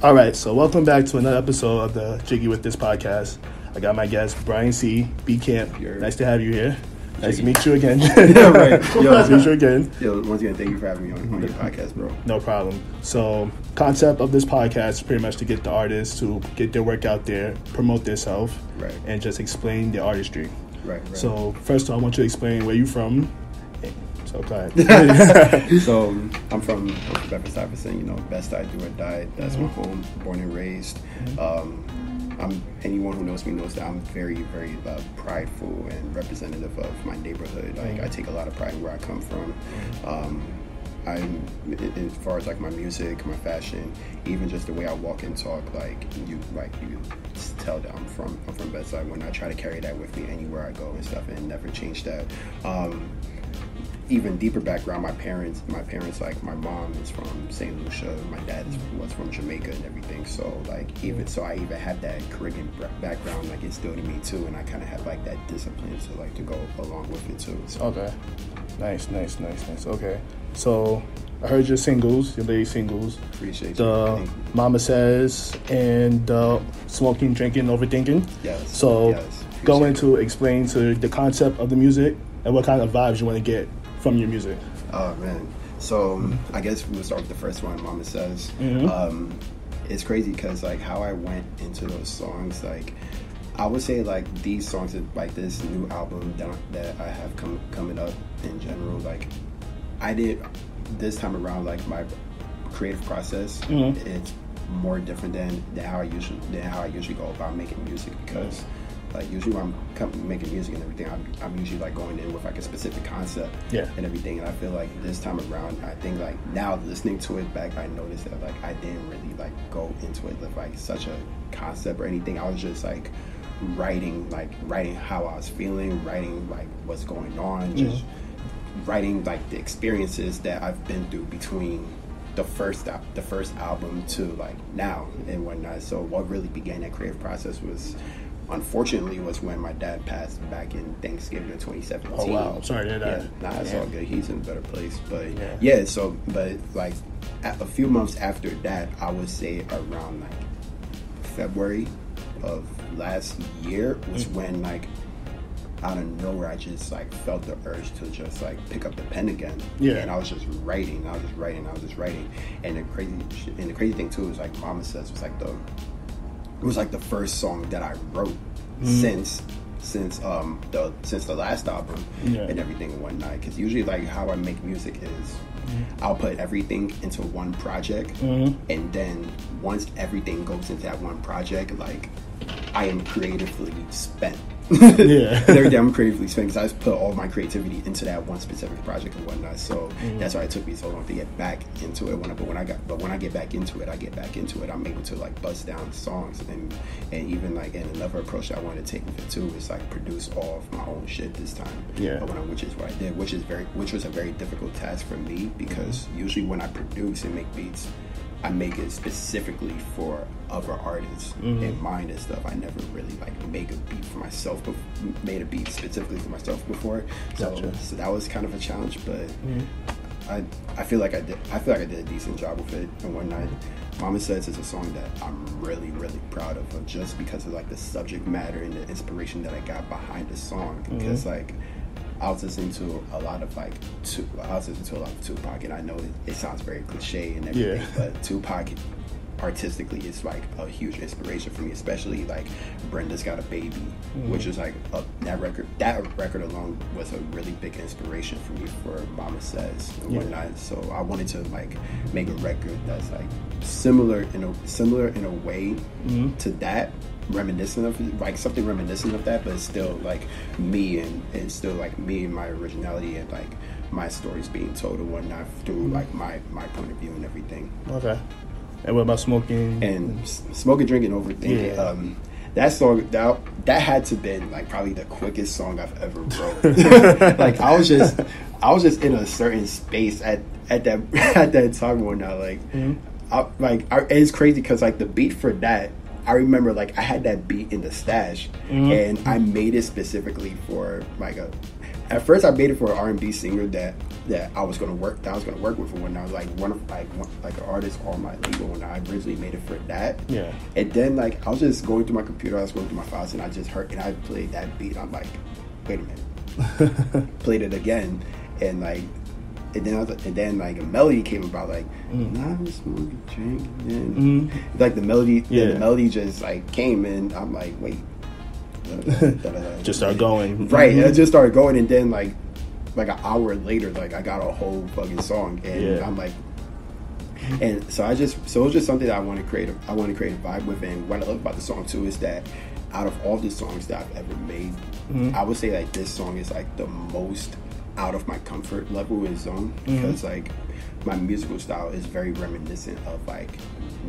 All right, so welcome back to another episode of the Jiggy with This podcast. I got my guest, Brian C. B. Camp. Nice to have you here. Nice to meet you again. Yeah, right. Nice to meet you again. Yo, once again, thank you for having me on your podcast, bro. No problem. So, concept of this podcast is pretty much to get the artists to get their work out there, promote themselves, Right. and just explain their artistry. Right. So, first of all, I want you to explain where you're from. So, go ahead. So, I'm from Bedford-Stuyvesant, best I do or die. That's my home, born and raised. Anyone who knows me knows that I'm very, very prideful and representative of my neighborhood. Like, I take a lot of pride in where I come from. As far as like my music, my fashion, even just the way I walk and talk, you tell that I'm from Bedside. When I try to carry that with me anywhere I go and stuff, and never change that. Even deeper background, my parents, like my mom is from St. Lucia, my dad was from Jamaica and everything. So I even had that Caribbean background instilled in me too, and I kind of had that discipline to go along with it too. So. Okay, nice. Okay, so I heard your latest singles. Appreciate the you. Momma Says and Smoking, Drinking, Overthinking. Yes. So going to explain to the concept of the music and what kind of vibes you want to get from your music. Oh man, so I guess we'll start with the first one, Momma Says. It's crazy because how I went into those songs, I would say these songs, this new album that I have coming up in general, I did this time around, my creative process, it's more different than how I usually go about making music, because usually when I'm making music and everything, I'm usually going in with a specific concept and everything. And I feel this time around, I think now listening to it back, I noticed that I didn't really go into it with such a concept or anything. I was just writing how I was feeling, writing what's going on, just writing the experiences that I've been through between the first album to now and whatnot. So what really began that creative process unfortunately was when my dad passed back in Thanksgiving of 2017. Oh wow, I'm sorry to hear that. Yeah, it's all good. He's in a better place. But a few months after that, I would say around February of last year was when out of nowhere I just felt the urge to just pick up the pen again. And I was just writing. And the crazy thing too is Momma Says was the first song that I wrote since the last album and everything and whatnot. Because usually how I make music is I'll put everything into one project, and then once everything goes into that one project, I am creatively spent. Every day I'm creatively spent because I just put all my creativity into that one specific project and whatnot. So that's why it took me so long to get back into it. When I get back into it, I'm able to bust down songs and even and another approach that I want to take with it too is produce all of my own shit this time. Which is what I did, which was a very difficult task for me, because usually when I produce and make beats, I make it specifically for other artists in mind and stuff. I never really make a beat for myself, but made a beat specifically for myself before. So that was kind of a challenge, but I feel like I did a decent job with it and whatnot. Momma Says is a song that I'm really, really proud of just because of the subject matter and the inspiration that I got behind the song. Because I was listening to a lot of Tupac, and I know it sounds very cliche and everything, but Tupac artistically is a huge inspiration for me, especially Brenda's Got a Baby, which is that record alone was a really big inspiration for me for Momma Says and whatnot. So I wanted to make a record that's similar in a way to that, reminiscent of something reminiscent of that, but it's still me and still me and my originality and my stories being told and whatnot through my point of view and everything. Okay. And what about Smoking? And Smoking, Drinking, Overthinking. That song that had to been probably the quickest song I've ever wrote. I was just in a certain space at that time when it's crazy because the beat for that, I remember I had that beat in the stash and I made it specifically for at first I made it for an R&B singer that I was gonna work with when I was like one of like an artist on my label, and I originally made it for that. Yeah. And then like I was just going through my computer, I was going through my files, and I just heard, and I played that beat. I'm like, wait a minute. Played it again, and like, and then like a melody came about, like, nah, I'm smoking, drinking, like the melody, the melody just like came, and I'm like, wait. Just start going. Right, and I just started going, and then like an hour later, like I got a whole fucking song, and I'm like, and so it was just something that I want to create a vibe with. And what I love about the song too is that out of all the songs that I've ever made, I would say like this song is like the most out of my comfort level in zone, because like my musical style is very reminiscent of like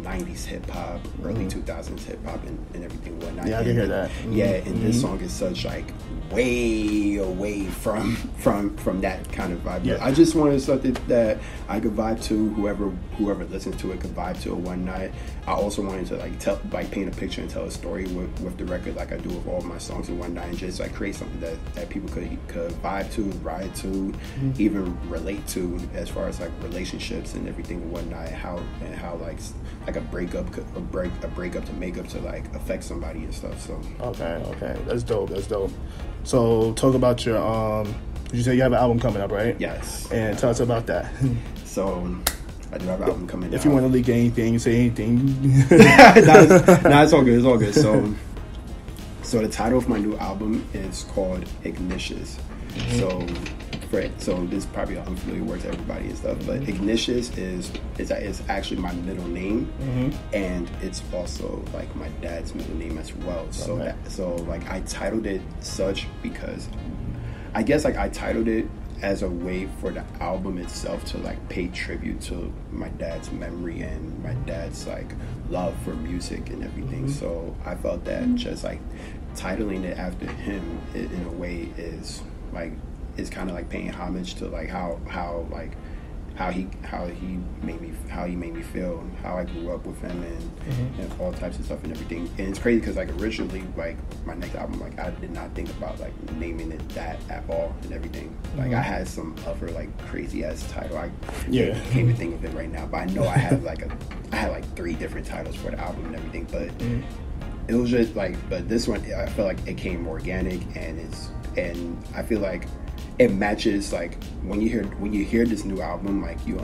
90s hip-hop, early 2000s hip-hop, and everything whatnot. Yeah, I can hear that. Yeah, and this song is such like way away from that kind of vibe. Yeah. I just wanted something that I could vibe to, whoever listens to it could vibe to it one night. I also wanted to like paint a picture and tell a story with the record, like I do with all of my songs in one night, and just like create something that people could vibe to, ride to, even relate to, as far as like relationships and everything and whatnot, how like a breakup to make up to like affect somebody and stuff. So okay, that's dope. So talk about your you say you have an album coming up, right? Yes. And tell us about that. So I do have an album coming up. If you want to leak anything, say anything. It's all good. It's all good. So the title of my new album is called Ignitious. So this is probably an unfamiliar word to everybody and stuff, but Ignitious is actually my middle name, and it's also like my dad's middle name as well. So like I titled it such because I guess like I titled it as a way for the album itself to like pay tribute to my dad's memory and my dad's like love for music and everything. So I felt that just like titling it after him in a way is like, it's kind of like paying homage to like how he made me feel, how I grew up with him, and all types of stuff and everything. And it's crazy because like originally, like my next album, like I did not think about like naming it that at all and everything. Like I had some other like crazy ass title. I can't even think of it right now, but I know I had like 3 different titles for the album and everything. But it was just like, but this one I felt like it came organic, and I feel like it matches like when you hear this new album, like you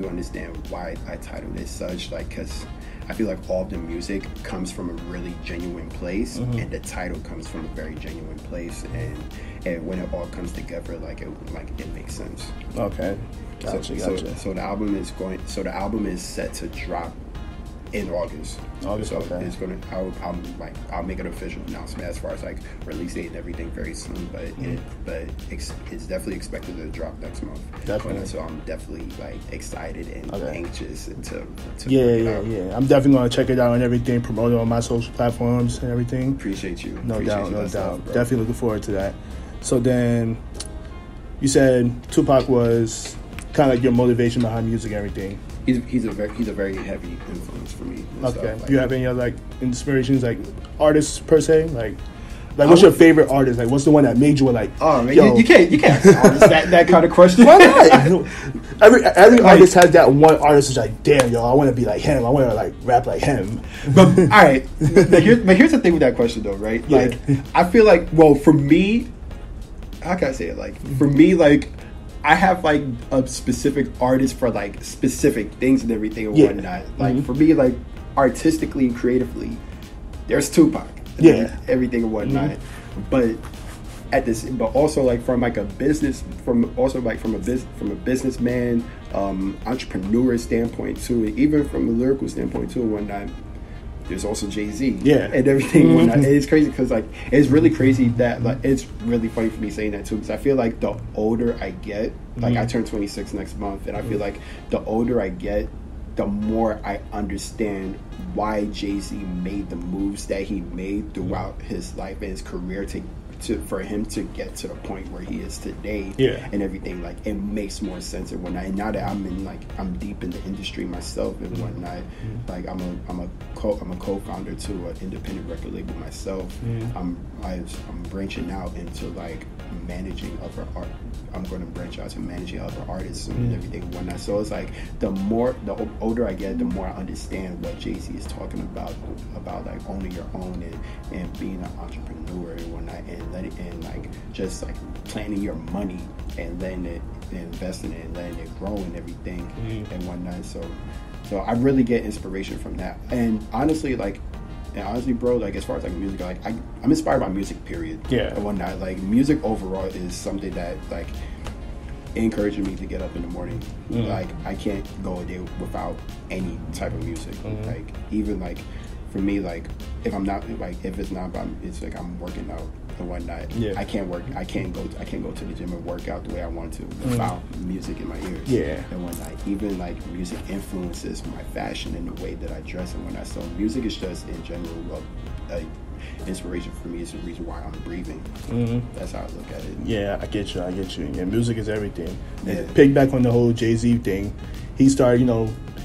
understand why I titled it such, like, because I feel like all the music comes from a really genuine place, and the title comes from a very genuine place, and when it all comes together, it makes sense. Okay, gotcha. So the album is set to drop in August. So okay. It's gonna. I'll make an official announcement as far as like release date and everything very soon. But it's definitely expected to drop next month. Definitely. So I'm definitely like excited and anxious to yeah. I'm definitely gonna check it out and everything. Promote it on my social platforms and everything. Appreciate you. No doubt. Definitely looking forward to that. So then, you said Tupac was kind of like your motivation behind music and everything. He's a very heavy influence for me. Okay. Do you have any other like inspirations, like artists per se? Like what's your favorite artist? Like what's the one that made you like? Oh man, you can't ask artists that kind of question. Why not? Every artist has that one artist who's like, damn, yo, I want to be like him. I want to like rap like him. But all right, but here's the thing with that question though, right? Like I feel like, well, for me, how can I say it? Like for me, like I have like a specific artist for like specific things and everything and whatnot. Like for me, like artistically and creatively, there's Tupac. Everything and whatnot. But but also like from like a businessman, entrepreneur standpoint too, and even from a lyrical standpoint too and whatnot. There's also Jay-Z, and everything. And it's crazy because like it's really crazy that like it's really funny for me saying that too, because I feel like the older I get, like I turn 26 next month, and I feel like the older I get, the more I understand why Jay-Z made the moves that he made throughout his life and his career for him to get to the point where he is today, and everything. Like it makes more sense and whatnot. And now that I'm deep in the industry myself and whatnot, like I'm a co-founder to an independent record label myself. I'm branching out into like managing other art. I'm going to branch out to managing other artists and everything and whatnot. So it's like the older I get, the more I understand what Jay-Z is talking about like owning your own and being an entrepreneur and whatnot, and like just like planning your money and letting it, investing it and letting it grow and everything and whatnot. So I really get inspiration from that. And honestly, bro, like as far as like music, like I'm inspired by music, period. Yeah. And whatnot. Like music overall is something that like encourages me to get up in the morning. Like I can't go a day without any type of music. Like even like for me, like if I'm not like if it's not about, it's like I'm working out and whatnot. Yeah. I can't go to the gym and work out the way I want to without music in my ears. Yeah. And whatnot. Even like music influences my fashion and the way that I dress and whatnot. So music is just in general a inspiration for me. It's the reason why I'm breathing. That's how I look at it. Yeah, I get you. Yeah, music is everything. Yeah. And piggyback on the whole Jay-Z thing, he started,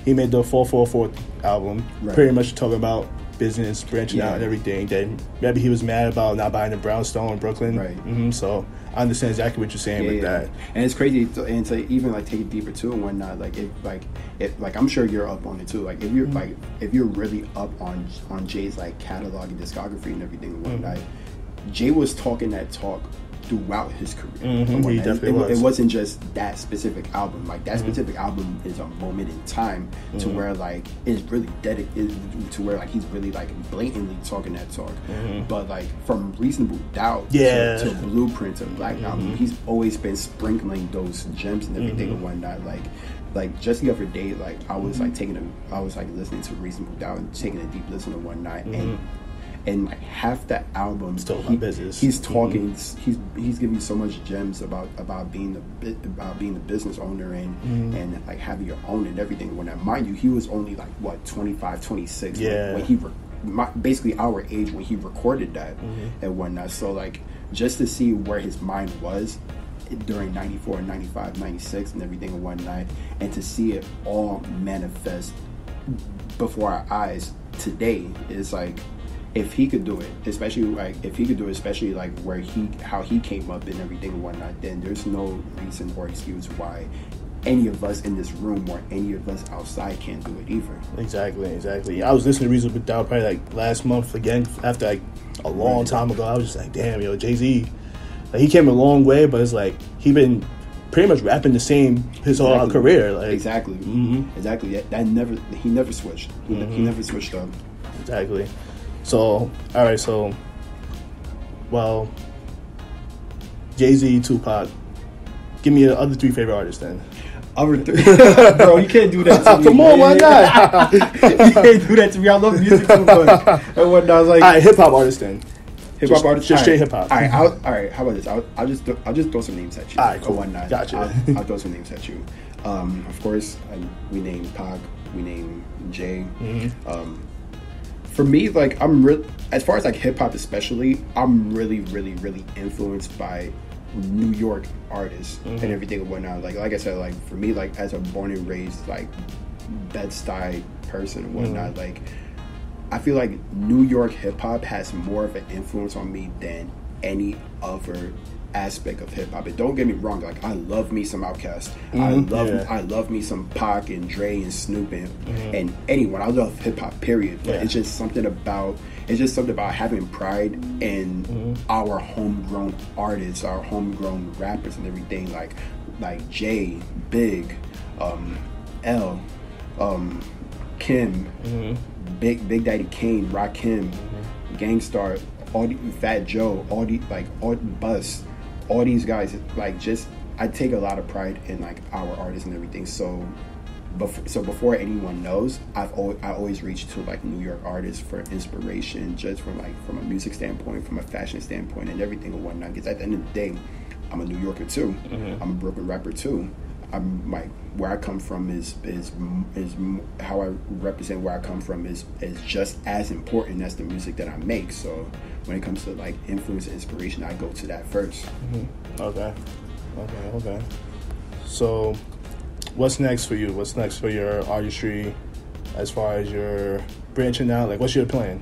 he made the 444 album, pretty much talking about business, branching out and everything. Then maybe he was mad about not buying the brownstone in Brooklyn. Right. So I understand exactly what you're saying with that. And it's crazy, and to even like take it deeper too and whatnot. Like if I'm sure you're up on it too. Like if you're if you're really up on Jay's like catalog and discography and everything and whatnot, Jay was talking that talk throughout his career. He definitely was. It wasn't just that specific album. Like that specific album is a moment in time to where like it's really dedicated to where like he's really like blatantly talking that talk. But like from Reasonable Doubt to Blueprint to Black Album, he's always been sprinkling those gems and everything and whatnot. Like just the other day, like I was like listening to Reasonable Doubt and taking a deep listen and whatnot, and like half the album, he's talking. He's giving you so much gems about being the business owner and like having your own and everything. When mind you, he was only like what 25, 26 when he basically our age when he recorded that and whatnot. So like just to see where his mind was during 94, 95, 96 and everything and whatnot, and to see it all manifest before our eyes today is like. If he could do it, especially like where how he came up and everything and whatnot, then there's no reason or excuse why any of us in this room or any of us outside can't do it either. Exactly. I was listening to Reasonable Doubt probably like last month again after like a long time ago. I was just like, damn, Jay-Z, like, he came a long way, but it's like he been pretty much rapping the same his whole career. Like exactly. That he never switched. He never switched up. Exactly. So, all right, well, Jay-Z, Tupac. Give me the other three favorite artists then. Other three? Bro, you can't do that to me. Come on, why not? You can't do that to me. I love music too much. And whatnot, I was like, all right, hip-hop artists then. Hip-hop artists? Just straight hip-hop. All right, how about this? I'll just throw some names at you. All right, cool. Whatnot. Gotcha. I'll throw some names at you. Of course, we named Pac. We named Jay. For me, like as far as like hip hop especially, I'm really influenced by New York artists and everything and whatnot. Like I said, like for me, like as a born and raised like Bed-Stuy person and whatnot, like I feel like New York hip hop has more of an influence on me than any other aspect of hip hop. And don't get me wrong, like I love me some Outkast. I love me some Pac and Dre and Snoop and anyone. I love hip hop, period. But it's just something about having pride in our homegrown artists, our homegrown rappers and everything. Like Jay, Big, L, Kim, Big Daddy Kane, Rakim, Gangstar, Fat Joe, all Bus. All these guys, like, just I take a lot of pride in like our artists and everything. So before anyone knows, I always reach to like New York artists for inspiration, just from a music standpoint, from a fashion standpoint, and everything and whatnot. Because at the end of the day, I'm a New Yorker too. I'm a Brooklyn rapper too. I'm like where I come from is how I represent where I come from is just as important as the music that I make. So when it comes to like influence and inspiration, I go to that first. Okay. So what's next for you? What's next for your artistry as far as your branching out? Like what's your plan?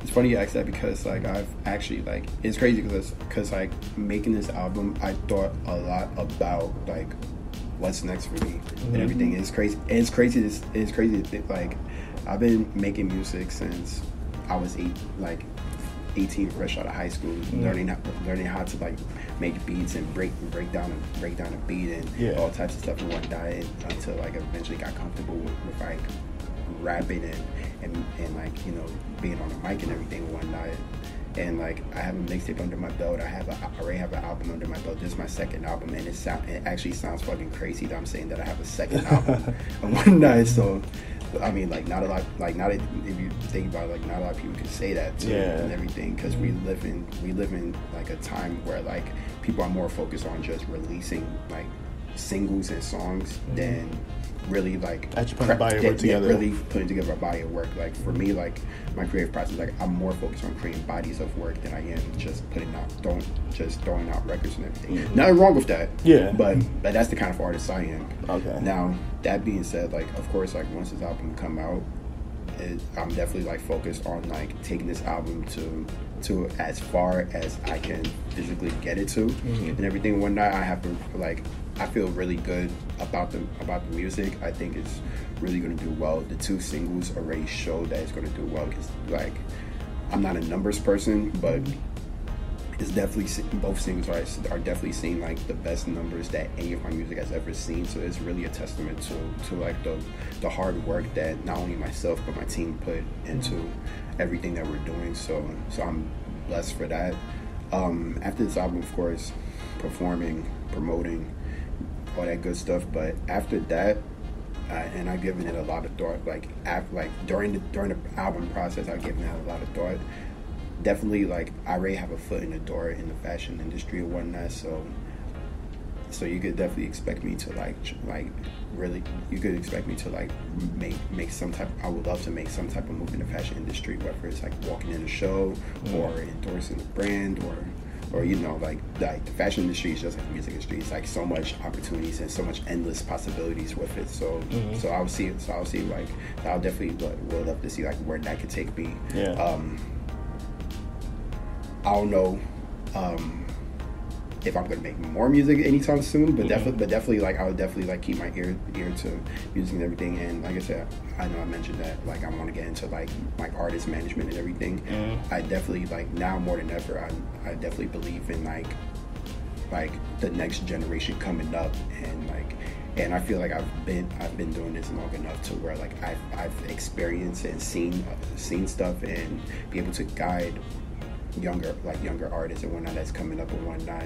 It's funny you ask that because like I've actually like it's crazy because like making this album, I thought a lot about like what's next for me and everything. It's crazy. It's crazy to think like I've been making music since I was 18, fresh out of high school, learning how to like make beats and break down a beat and all types of stuff and whatnot until like eventually got comfortable with like rapping and like, you know, being on the mic and everything and whatnot. And like I have a mixtape under my belt. I already have an album under my belt. This is my second album, and it actually sounds fucking crazy that I'm saying that I have a second album and whatnot. So I mean, like not a lot, like not if you think about it, like not a lot of people can say that too and everything, because we live in like a time where like people are more focused on just releasing like singles and songs than really like actually putting a body of work together. Really putting together a body of work. Like for me, like my creative process, like I'm more focused on creating bodies of work than I am just throwing out records and everything. Nothing wrong with that. Yeah. But that's the kind of artist I am. Okay. Now that being said, like of course, like once this album come out, I'm definitely like focused on like taking this album to as far as I can physically get it to and everything and whatnot. I feel really good about the music. I think it's really going to do well. The 2 singles already show that it's going to do well. Because like, I'm not a numbers person, but it's definitely both singles are definitely seeing like the best numbers that any of my music has ever seen. So it's really a testament to like the hard work that not only myself but my team put into everything that we're doing. So I'm blessed for that. After this album, of course, performing, promoting, all that good stuff. But after that, and I've given it a lot of thought. Like during the album process, I've given it a lot of thought. Definitely, like I already have a foot in the door in the fashion industry and whatnot. So you could definitely expect me to like really. You could expect me to like make some type. I would love to make some type of move in the fashion industry, whether it's like walking in a show or endorsing a brand or you know, like the fashion industry is just like the music industry. It's like so much opportunities and so much endless possibilities with it. So I'll see like I'll definitely would love to see like where that could take me. I don't know if I'm gonna make more music anytime soon, but definitely like I would definitely like keep my ear to music and everything. And like I said, I know I mentioned that like I want to get into like artist management and everything. I definitely like now more than ever I definitely believe in like the next generation coming up, and I feel like I've been doing this long enough to where like I've experienced and seen stuff and be able to guide younger artists and whatnot that's coming up and whatnot.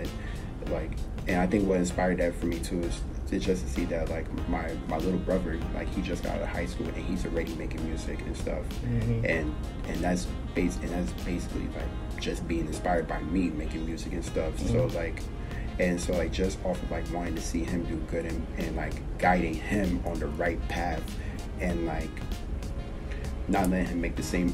Like, and I think what inspired that for me too is just to see that like my little brother, like he just got out of high school and he's already making music and stuff, and that's basically like just being inspired by me making music and stuff. So like, and so like just off of like wanting to see him do good and like guiding him on the right path and like not letting him make the same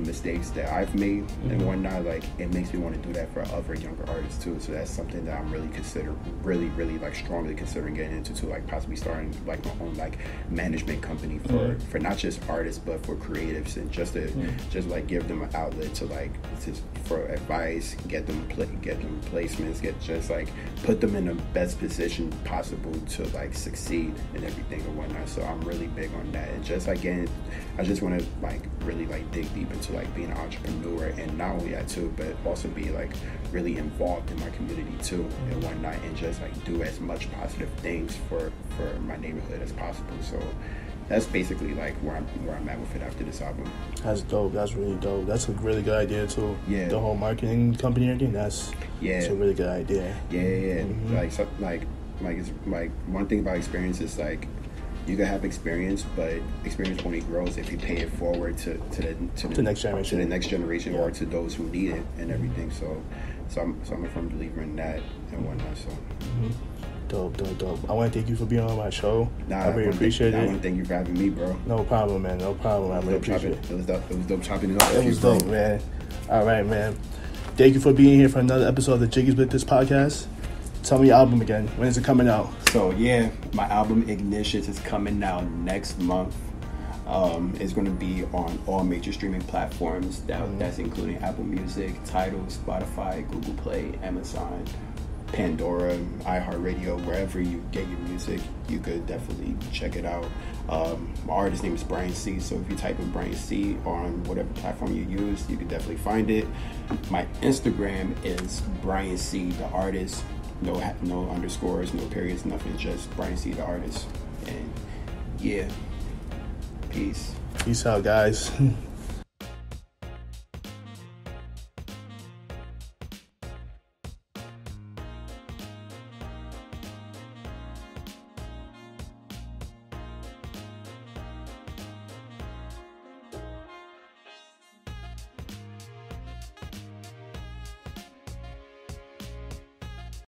mistakes that I've made and whatnot. Like it makes me want to do that for other younger artists too. So that's something that I'm really like strongly considering getting into too. Like possibly starting like my own like management company for not just artists but for creatives, and just like give them an outlet to like for advice, get them placements, just like put them in the best position possible to like succeed and everything and whatnot. So I'm really big on that. And just like I just want to like really like dig deep into like being an entrepreneur, and not only that too, but also be like really involved in my community too and whatnot, and just like do as much positive things for my neighborhood as possible. So that's basically like where I'm at with it after this album. That's dope. That's really dope. That's a really good idea too. Yeah. The whole marketing company and everything. That's a really good idea. Yeah. Like it's like one thing about experience is like you can have experience, but experience only grows if you pay it forward to the next generation, or to those who need it and everything. So I'm a firm believer in that and whatnot. So. Dope. I want to thank you for being on my show. I really appreciate it. I want to thank you for having me, bro. No problem, man. No problem. I really appreciate it. It was dope chopping it up. It was dope, man. All right, man. Thank you for being here for another episode of the Jiggy's With This podcast. Tell me your album again. When is it coming out? So, yeah, my album Ignitions is coming out next month. It's going to be on all major streaming platforms. That's including Apple Music, Tidal, Spotify, Google Play, Amazon, Pandora, iHeartRadio, wherever you get your music, you could definitely check it out. My artist name is Brian C, so if you type in Brian C on whatever platform you use, you can definitely find it. My Instagram is Brian C the artist. No underscores, no periods, nothing, just Brian C the artist. And yeah, peace Peace out, guys.